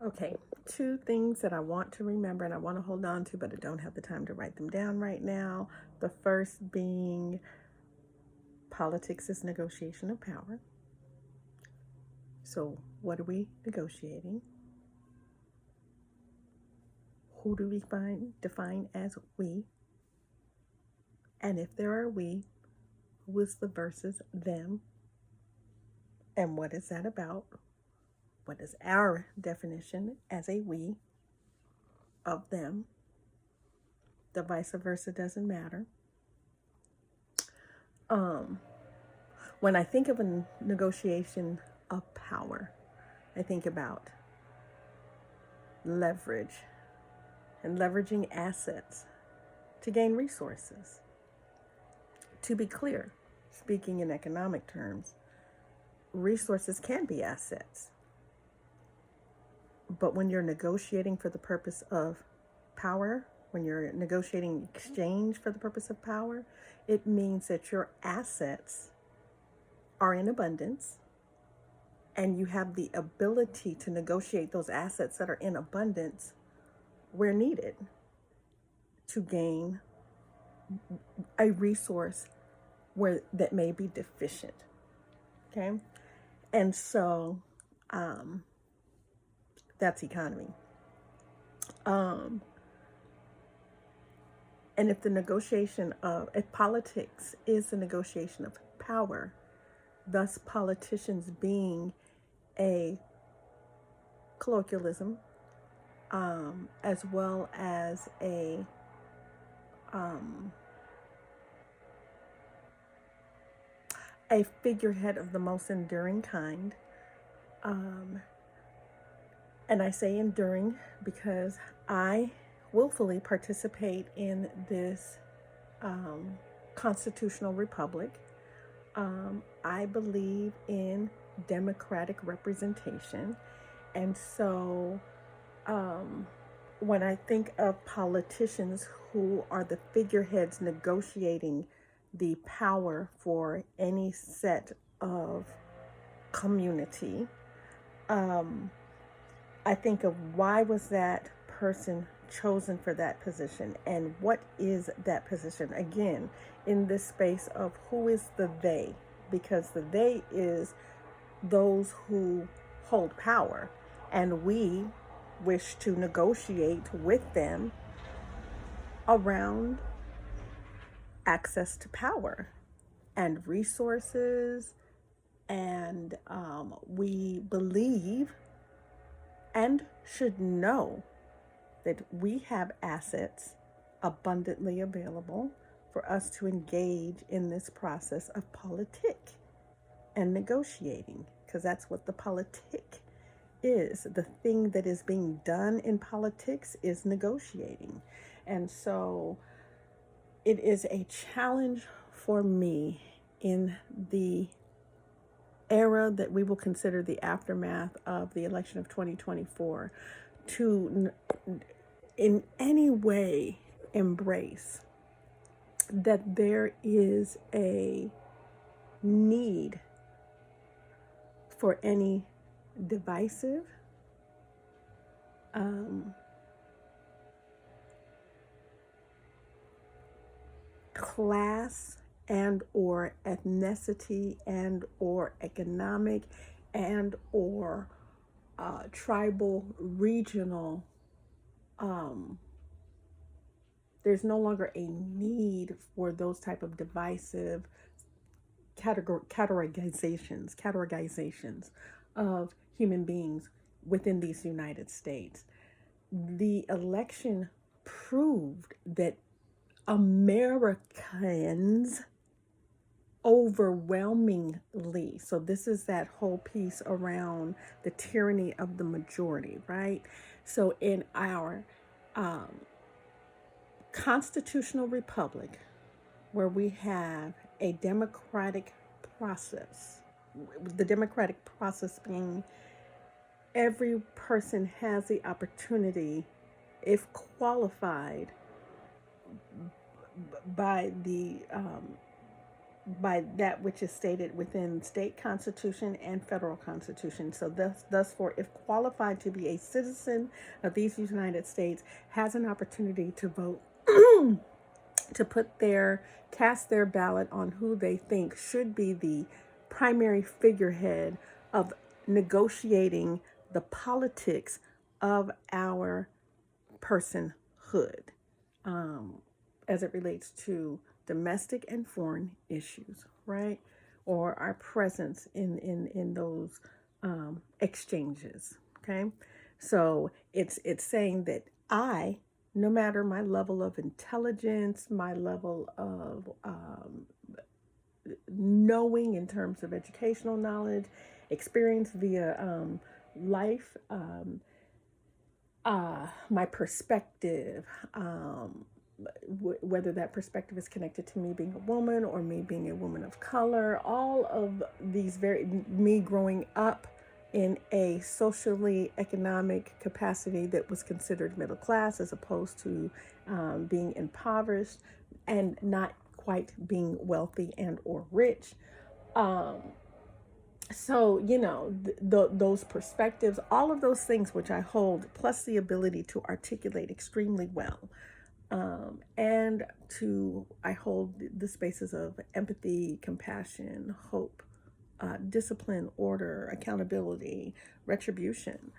Okay, two things that I want to remember and I want to hold on to, but I don't have the time to write them down right now. The first being politics is negotiation of power. So, what are we negotiating? Who do we define as we? And if there are we, who is the versus them? And what is that about? What is our definition as a we of them? The vice versa doesn't matter. Um, when I think of a negotiation of power, I think about leverage and leveraging assets to gain resources. To be clear, speaking in economic terms, resources can be assets. But when you're negotiating for the purpose of power, when you're negotiating exchange for the purpose of power, it means that your assets are in abundance and you have the ability to negotiate those assets that are in abundance where needed to gain a resource where that may be deficient. Okay, and so that's economy. And if the negotiation of if politics is the negotiation of power, thus politicians being a colloquialism, as well as a figurehead of the most enduring kind. And I say enduring because I willfully participate in this constitutional republic. I believe in democratic representation. And so when I think of politicians who are the figureheads negotiating the power for any set of community, I think of why was that person chosen for that position and what is that position? Again, in this space of who is the they, because the they is those who hold power, and we wish to negotiate with them around access to power and resources. And we believe and should know that we have assets abundantly available for us to engage in this process of politic and negotiating, because that's what the politic is. The thing that is being done in politics is negotiating. And so it is a challenge for me in the era that we will consider the aftermath of the election of 2024 to in any way embrace that there is a need for any divisive, class and or ethnicity and or economic and or tribal, regional, there's no longer a need for those type of divisive categorizations of human beings within these United States. The election proved that Americans overwhelmingly, so this is that whole piece around the tyranny of the majority, right? So in our constitutional republic, where we have a democratic process, the democratic process being every person has the opportunity, if qualified by the by that which is stated within state constitution and federal constitution. So thus for, if qualified to be a citizen of these United States, has an opportunity to vote, to cast their ballot on who they think should be the primary figurehead of negotiating the politics of our personhood, as it relates to domestic and foreign issues, right? Or our presence in those exchanges. Okay, so it's saying that no matter my level of intelligence, my level of knowing in terms of educational knowledge, experience via life, my perspective, whether that perspective is connected to me being a woman or me being a woman of color, all of these me growing up in a socially economic capacity that was considered middle class as opposed to being impoverished and not quite being wealthy and or rich. So, those perspectives, all of those things which I hold, plus the ability to articulate extremely well. And I hold the spaces of empathy, compassion, hope, discipline, order, accountability, retribution,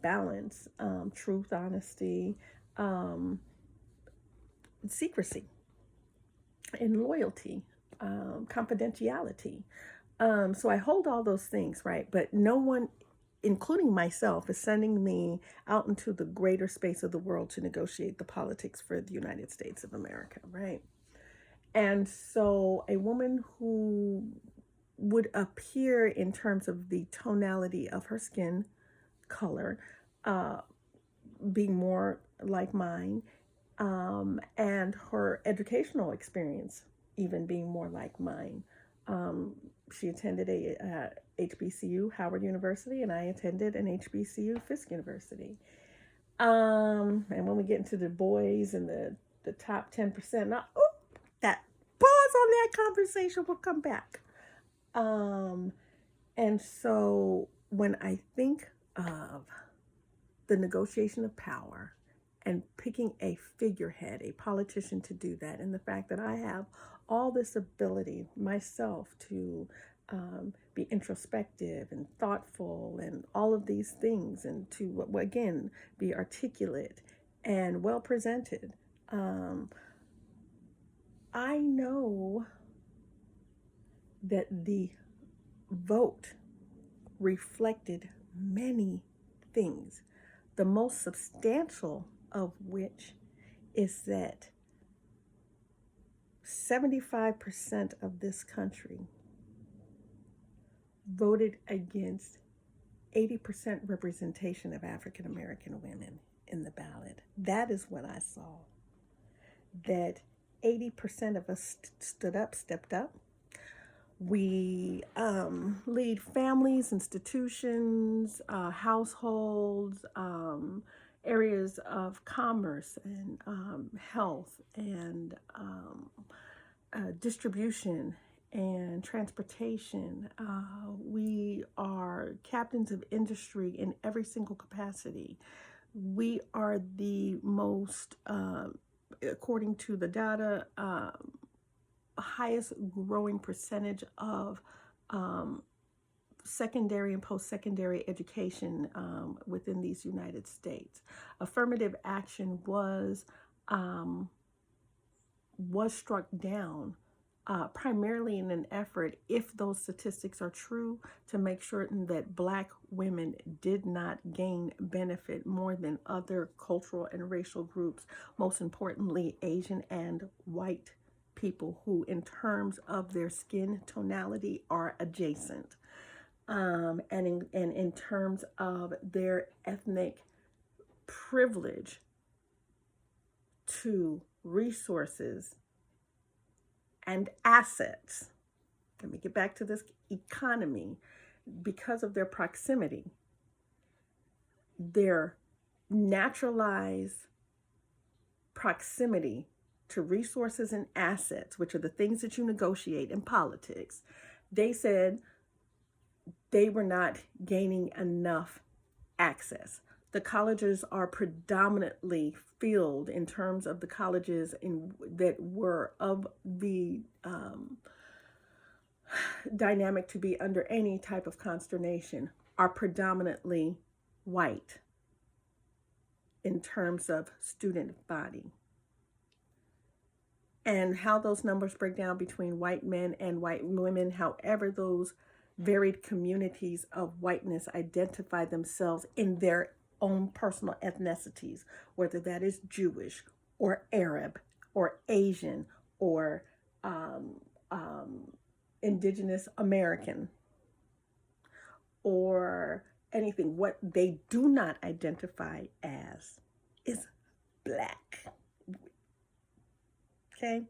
balance, truth, honesty, secrecy, and loyalty, confidentiality. So I hold all those things, right? But no one, including myself, is sending me out into the greater space of the world to negotiate the politics for the United States of America, right? And so a woman who would appear in terms of the tonality of her skin color being more like mine, and her educational experience even being more like mine. She attended a HBCU, Howard University, and I attended an HBCU, Fisk University. And when we get into the boys and the top 10%, now, that pause on that conversation, will come back. And so when I think of the negotiation of power and picking a figurehead, a politician to do that, and the fact that I have all this ability myself to be introspective and thoughtful and all of these things, and to, again, be articulate and well presented, I know that the vote reflected many things, the most substantial of which is that 75% of this country voted against 80% representation of African American women in the ballot. That is what I saw. That 80% of us stepped up. We lead families, institutions, households, areas of commerce and health and distribution and transportation. We are captains of industry in every single capacity. We are the most, according to the data, highest growing percentage of secondary and post-secondary education within these United States. Affirmative action was struck down primarily in an effort, if those statistics are true, to make sure that Black women did not gain benefit more than other cultural and racial groups, most importantly Asian and white people, who in terms of their skin tonality are adjacent, and in terms of their ethnic privilege to resources and assets. Let me get back to this economy. Because of their proximity, their naturalized proximity to resources and assets, which are the things that you negotiate in politics, they said they were not gaining enough access. The colleges are predominantly filled in terms of the colleges that were of the dynamic to be under any type of consternation are predominantly white in terms of student body. And how those numbers break down between white men and white women, however those varied communities of whiteness identify themselves in their own personal ethnicities, whether that is Jewish or Arab or Asian or Indigenous American or anything. What they do not identify as is Black. Okay?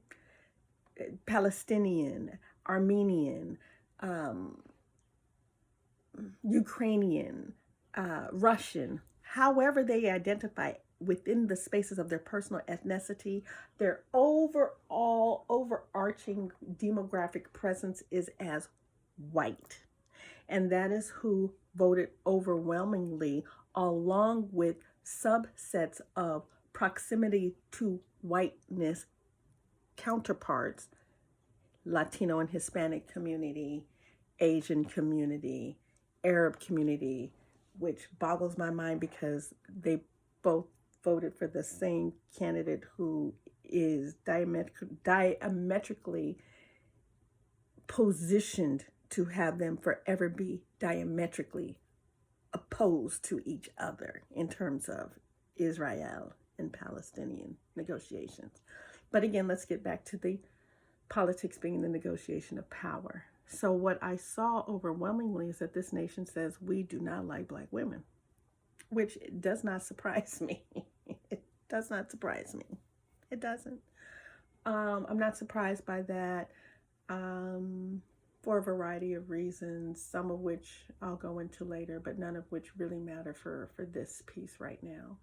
Palestinian, Armenian, Ukrainian, Russian, however they identify within the spaces of their personal ethnicity, their overall overarching demographic presence is as white. And that is who voted overwhelmingly, along with subsets of proximity to whiteness counterparts, Latino and Hispanic community, Asian community, Arab community, which boggles my mind because they both voted for the same candidate who is diametrically positioned to have them forever be diametrically opposed to each other in terms of Israel and Palestinian negotiations. But again, let's get back to the politics being the negotiation of power. So what I saw overwhelmingly is that this nation says we do not like Black women, which does not surprise me. It does not surprise me. It doesn't. I'm not surprised by that for a variety of reasons, some of which I'll go into later, but none of which really matter for this piece right now.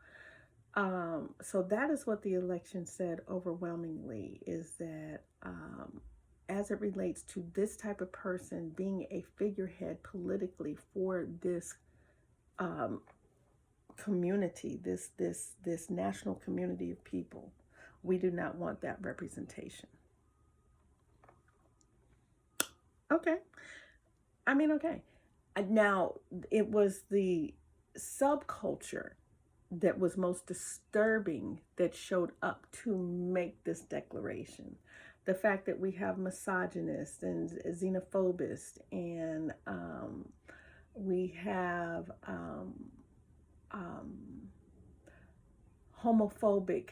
So that is what the election said overwhelmingly, is that as it relates to this type of person being a figurehead politically for this community, this national community of people, we do not want that representation. Okay. I mean, okay. Now, it was the subculture that was most disturbing that showed up to make this declaration. The fact that we have misogynists and xenophobists, and we have homophobic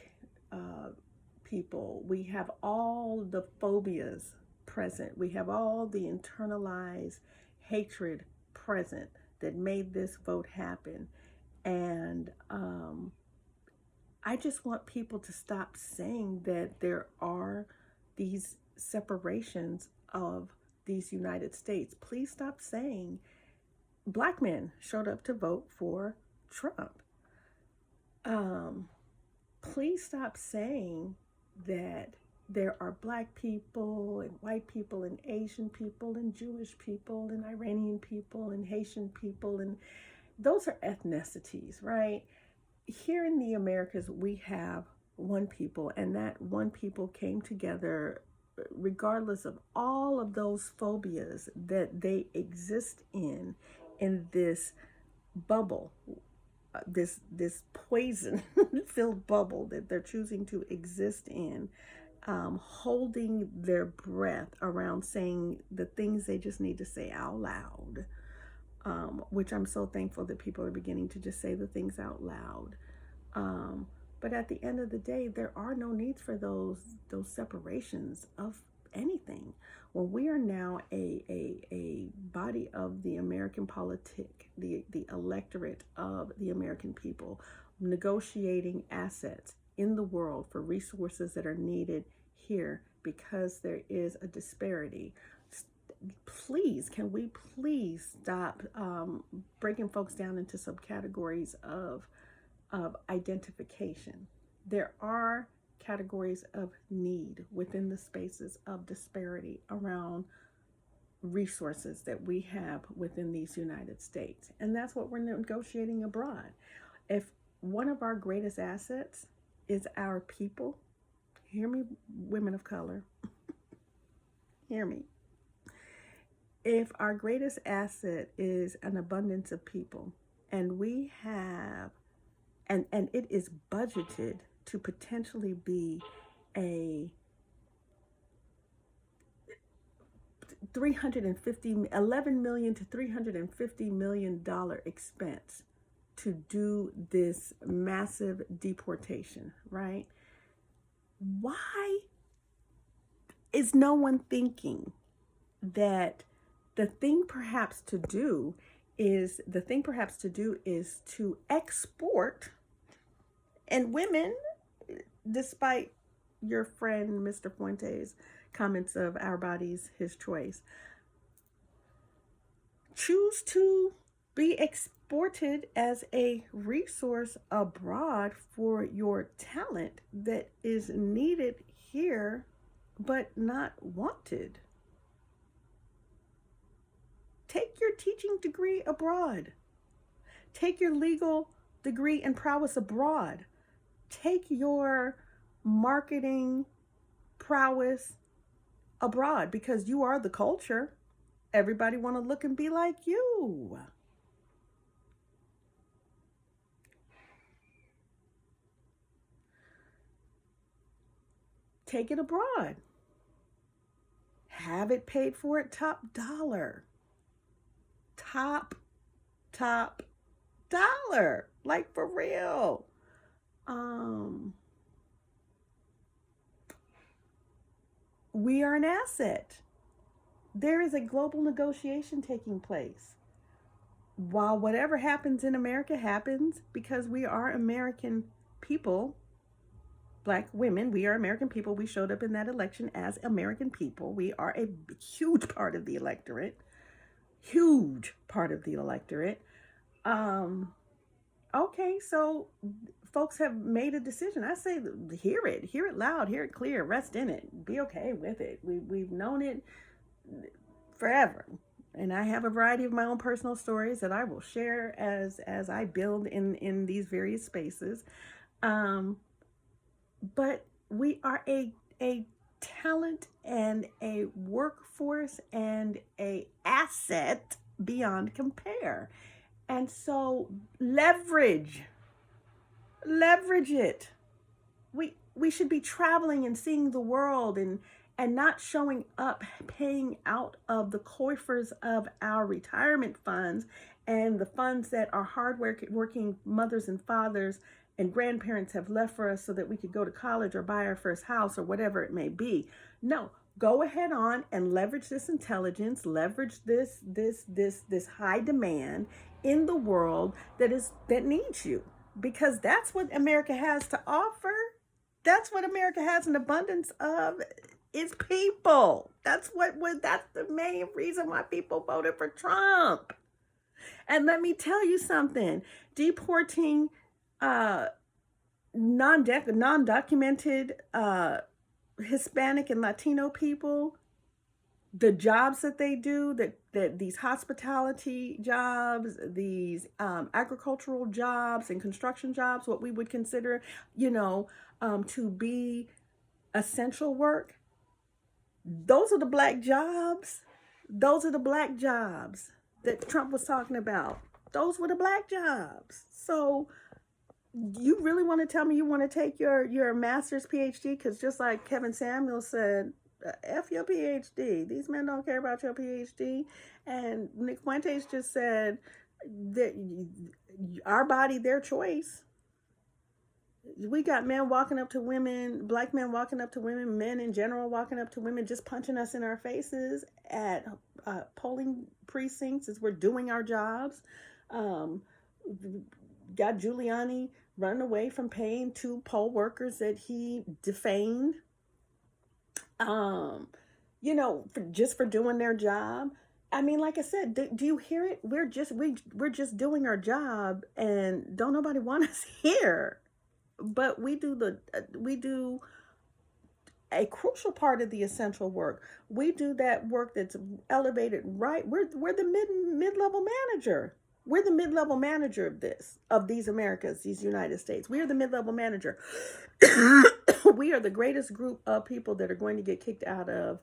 people. We have all the phobias present. We have all the internalized hatred present that made this vote happen. And I just want people to stop saying that there are these separations of these United States. Please stop saying Black men showed up to vote for Trump. Please stop saying that there are Black people and white people and Asian people and Jewish people and Iranian people and Haitian people, and those are ethnicities, right? Here in the Americas, we have one people, and that one people came together regardless of all of those phobias that they exist in this bubble, this poison filled bubble that they're choosing to exist in, holding their breath around saying the things they just need to say out loud, which I'm so thankful that people are beginning to just say the things out loud. But at the end of the day, there are no needs for those separations of anything. When we are now a body of the American politic, the electorate of the American people, negotiating assets in the world for resources that are needed here because there is a disparity. Please, can we please stop breaking folks down into subcategories of identification? There are categories of need within the spaces of disparity around resources that we have within these United States. And that's what we're negotiating abroad. If one of our greatest assets is our people, hear me, women of color, hear me. If our greatest asset is an abundance of people, and we have, and it is budgeted to potentially be a 11 million to $350 million expense to do this massive deportation, right? Why is no one thinking that the thing perhaps to do is to export, and women, despite your friend Mr. Fuentes' comments of our bodies, his choice, choose to be exported as a resource abroad for your talent that is needed here but not wanted. Take your teaching degree abroad. Take your legal degree and prowess abroad. Take your marketing prowess abroad, because you are the culture. Everybody want to look and be like you. Take it abroad. Have it paid for at top dollar. Top dollar. Like, for real. We are an asset. There is a global negotiation taking place. While whatever happens in America happens, because we are American people, Black women, we are American people. We showed up in that election as American people. We are a huge part of the electorate. Huge part of the electorate. Okay, so folks have made a decision. I say, hear it loud, hear it clear, rest in it, be okay with it. We've known it forever. And I have a variety of my own personal stories that I will share as I build in these various spaces. But we are a talent and a workforce and a asset beyond compare. And so leverage it. We should be traveling and seeing the world and not showing up paying out of the coffers of our retirement funds and the funds that our hard-working mothers and fathers and grandparents have left for us so that we could go to college or buy our first house or whatever it may be. No, go ahead on and leverage this intelligence, leverage this high demand in the world that needs you, because that's what America has to offer. That's what America has an abundance of, is people. That's the main reason why people voted for Trump. And let me tell you something, deporting non-documented Hispanic and Latino people, the jobs that they do, that these hospitality jobs, these agricultural jobs and construction jobs, what we would consider, to be essential work, those are the black jobs. Those are the black jobs that Trump was talking about. Those were the black jobs. So you really want to tell me you want to take your master's PhD? Because just like Kevin Samuel said, F your PhD. These men don't care about your PhD. And Nick Fuentes just said that our body, their choice. We got men walking up to women, black men walking up to women, men in general walking up to women, just punching us in our faces at polling precincts as we're doing our jobs. Got Giuliani running away from paying 2 poll workers that he defamed, just for doing their job. I mean, like I said, do you hear it? We're just doing our job, and don't nobody want us here. but we do a crucial part of the essential work. We do that work that's elevated, right? We're the mid-level manager. We're the mid-level manager of these Americas, these United States. We are the mid-level manager. We are the greatest group of people that are going to get kicked out of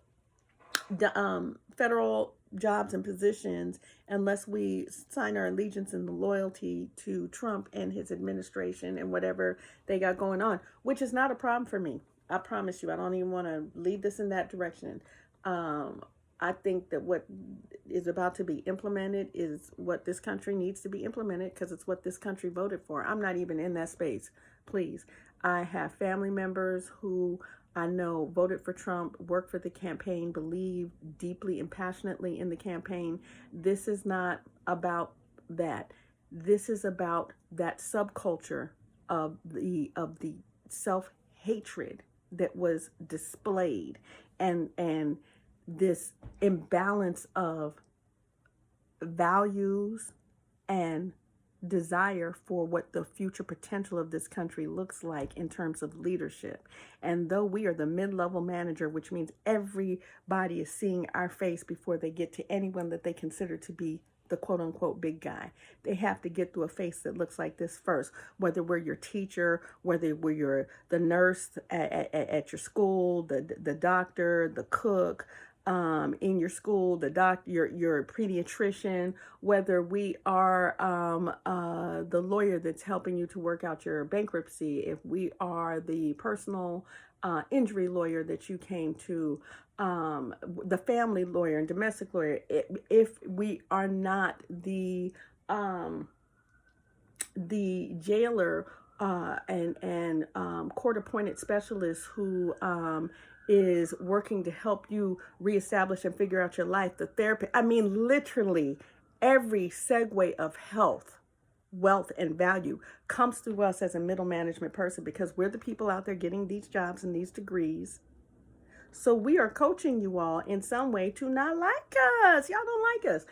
the federal jobs and positions unless we sign our allegiance and the loyalty to Trump and his administration and whatever they got going on, which is not a problem for me. I promise you, I don't even want to lead this in that direction. I think that what is about to be implemented is what this country needs to be implemented because it's what this country voted for. I'm not even in that space, please. I have family members who I know voted for Trump, worked for the campaign, believe deeply and passionately in the campaign. This is not about that. This is about that subculture of the self-hatred that was displayed, and this imbalance of values and desire for what the future potential of this country looks like in terms of leadership. And though we are the mid-level manager, which means everybody is seeing our face before they get to anyone that they consider to be the quote unquote big guy, they have to get through a face that looks like this first. Whether we're your teacher, whether we're the nurse at your school, the doctor, the cook, in your school, the doctor, your pediatrician, whether we are the lawyer that's helping you to work out your bankruptcy, if we are the personal injury lawyer that you came to, the family lawyer and domestic lawyer, if we are not the jailer and court-appointed specialist who is working to help you reestablish and figure out your life, the therapy. I mean, literally every segue of health, wealth, and value comes through us as a middle management person because we're the people out there getting these jobs and these degrees. So we are coaching you all in some way to not like us. Y'all don't like us.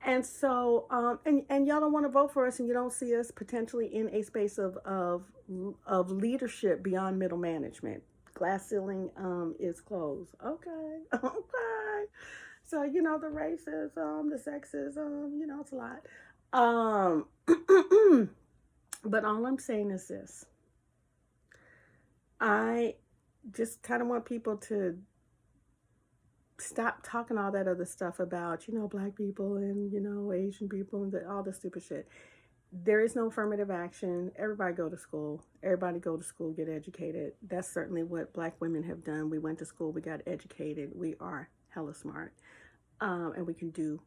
And so, and y'all don't want to vote for us, and you don't see us potentially in a space of leadership beyond middle management. Glass ceiling is closed. Okay, okay. So the racism, the sexism, it's a lot. But all I'm saying is this: I just kind of want people to stop talking all that other stuff about black people and Asian people and all the stupid shit. There is no affirmative action. Everybody go to school. Everybody go to school, get educated. That's certainly what black women have done. We went to school, we got educated. We are hella smart. And we can do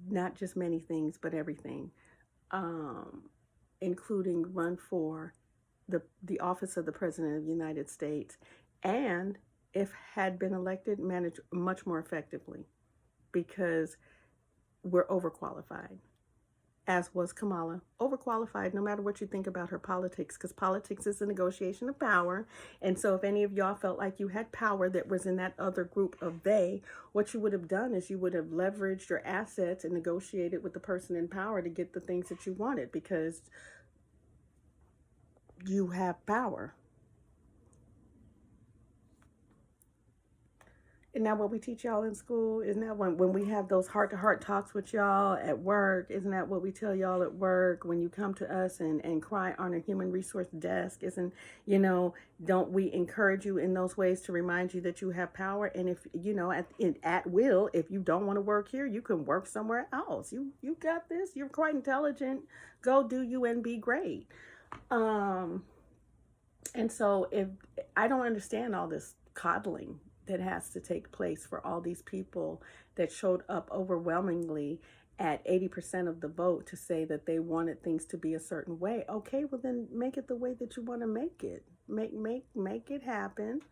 not just many things, but everything, including run for the office of the President of the United States, and if had been elected, manage much more effectively, because we're overqualified. As was Kamala, overqualified, no matter what you think about her politics, because politics is a negotiation of power. And so if any of y'all felt like you had power that was in that other group of they, what you would have done is you would have leveraged your assets and negotiated with the person in power to get the things that you wanted, because you have power. Isn't that what we teach y'all in school? Isn't that when we have those heart-to-heart talks with y'all at work? Isn't that what we tell y'all at work when you come to us and cry on a human resource desk? Isn't, don't we encourage you in those ways to remind you that you have power? And if, at will, if you don't want to work here, you can work somewhere else. You got this. You're quite intelligent. Go do you and be great. And so if I don't understand all this coddling that has to take place for all these people that showed up overwhelmingly at 80% of the vote to say that they wanted things to be a certain way. Okay, well then make it the way that you want to make it. Make it happen.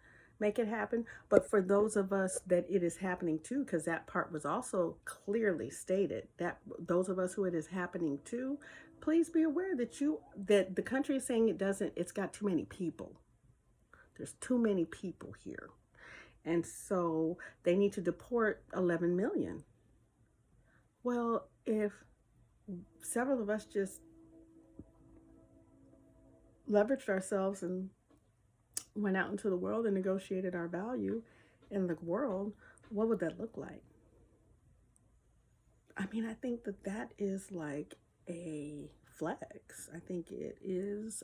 Make it happen. But for those of us that it is happening to, because that part was also clearly stated, that those of us who it is happening to, please be aware that the country is saying it's got too many people. There's too many people here. And so they need to deport 11 million. Well, if several of us just leveraged ourselves and went out into the world and negotiated our value in the world, what would that look like? I mean, I think that is like a flex. I think it is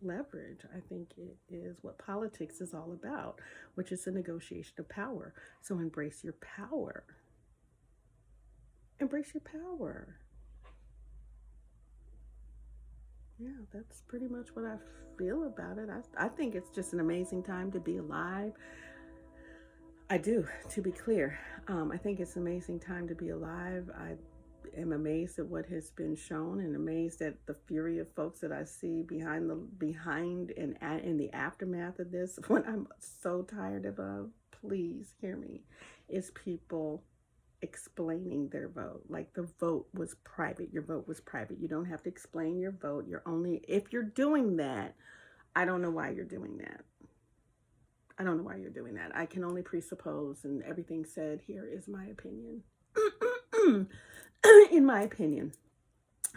leverage. I think it is what politics is all about, which is a negotiation of power. So embrace your power. Embrace your power. Yeah, that's pretty much what I feel about it. I think it's just an amazing time to be alive. I do, to be clear. I think it's an amazing time to be alive. I am amazed at what has been shown, and amazed at the fury of folks that I see behind and in the aftermath of this. What I'm so tired of, please hear me, is people explaining their vote. Like, the vote was private. Your vote was private. You don't have to explain your vote. If you're doing that, I don't know why you're doing that. I don't know why you're doing that. I can only presuppose, and everything said here is my opinion. In my opinion.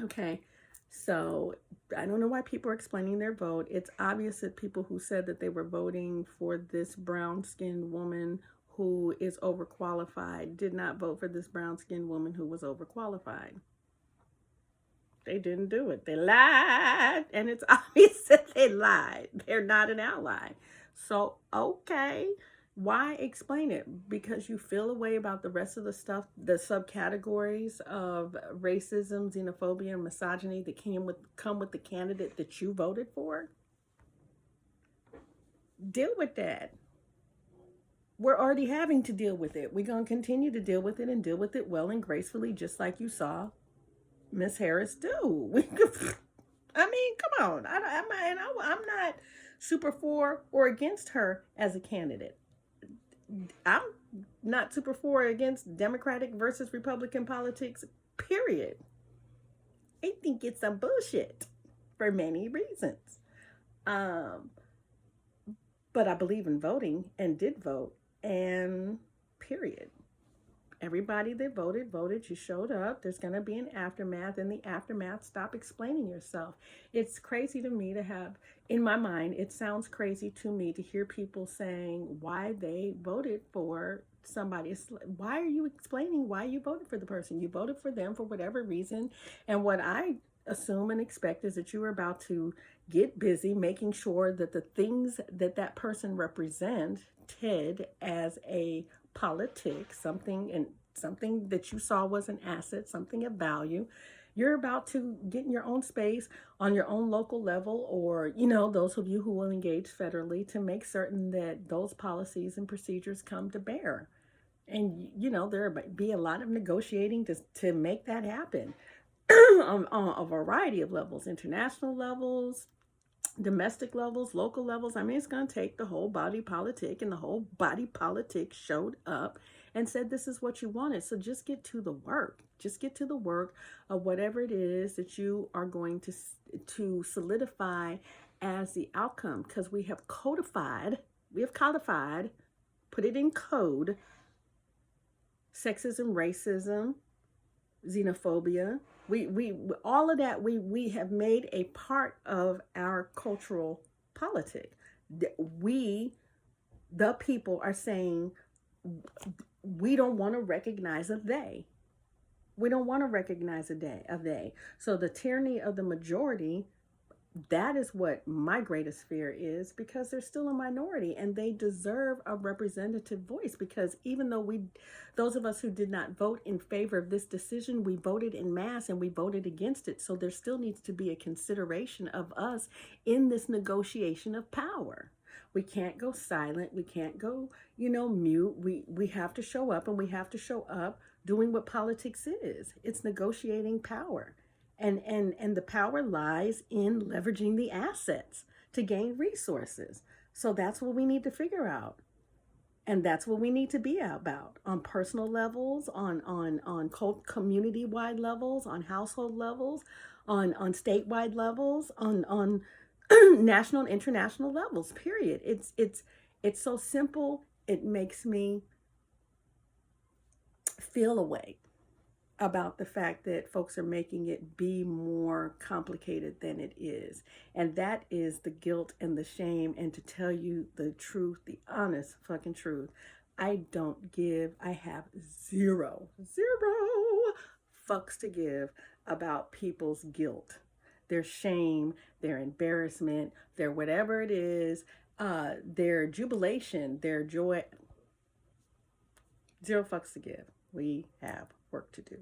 Okay. So I don't know why people are explaining their vote. It's obvious that people who said that they were voting for this brown-skinned woman who is overqualified did not vote for this brown-skinned woman who was overqualified. They didn't do it. They lied. And it's obvious that they lied. They're not an ally. So, okay. Why explain it? Because you feel a way about the rest of the stuff, the subcategories of racism, xenophobia, and misogyny that come with the candidate that you voted for? Deal with that. We're already having to deal with it. We're going to continue to deal with it, and deal with it well and gracefully, just like you saw Miss Harris do. I mean, come on. I'm not super for or against her as a candidate. I'm not super for or against Democratic versus Republican politics, period. I think it's some bullshit for many reasons. But I believe in voting and did vote, and period. Everybody that voted, you showed up. There's going to be an aftermath. In the aftermath, stop explaining yourself. It's crazy to me to have, in my mind, it sounds crazy to me to hear people saying why they voted for somebody. Why are you explaining why you voted for the person? You voted for them for whatever reason. And what I assume and expect is that you are about to get busy making sure that the things that person represented as a politic, something that you saw was an asset, something of value, you're about to get in your own space on your own local level, or those of you who will engage federally, to make certain that those policies and procedures come to bear. And there will be a lot of negotiating to make that happen on a variety of levels, international levels, domestic levels, local levels. I mean, it's going to take the whole body politic, and the whole body politic showed up and said, this is what you wanted. So just get to the work. Just get to the work of whatever it is that you are going to solidify as the outcome, because we have codified, put it in code, sexism, racism, xenophobia. We all of that we have made a part of our cultural politic. We, the people, are saying we don't want to recognize a they. We don't want to recognize a they. So the tyranny of the majority, that is what my greatest fear is, because they're still a minority and they deserve a representative voice. Because even though those of us who did not vote in favor of this decision, we voted in mass and we voted against it. So there still needs to be a consideration of us in this negotiation of power. We can't go silent. We can't go, mute. We have to show up, and we have to show up doing what politics is. It's negotiating power. And the power lies in leveraging the assets to gain resources. So that's what we need to figure out. And that's what we need to be about on personal levels, on community-wide levels, on household levels, on statewide levels, on national and international levels, period. It's so simple. It makes me feel a way about the fact that folks are making it be more complicated than it is. And that is the guilt and the shame. And to tell you the truth, the honest fucking truth, I don't give, I have zero fucks to give about people's guilt, their shame, their embarrassment, their whatever it is, their jubilation, their joy. Zero fucks to give. We have work to do.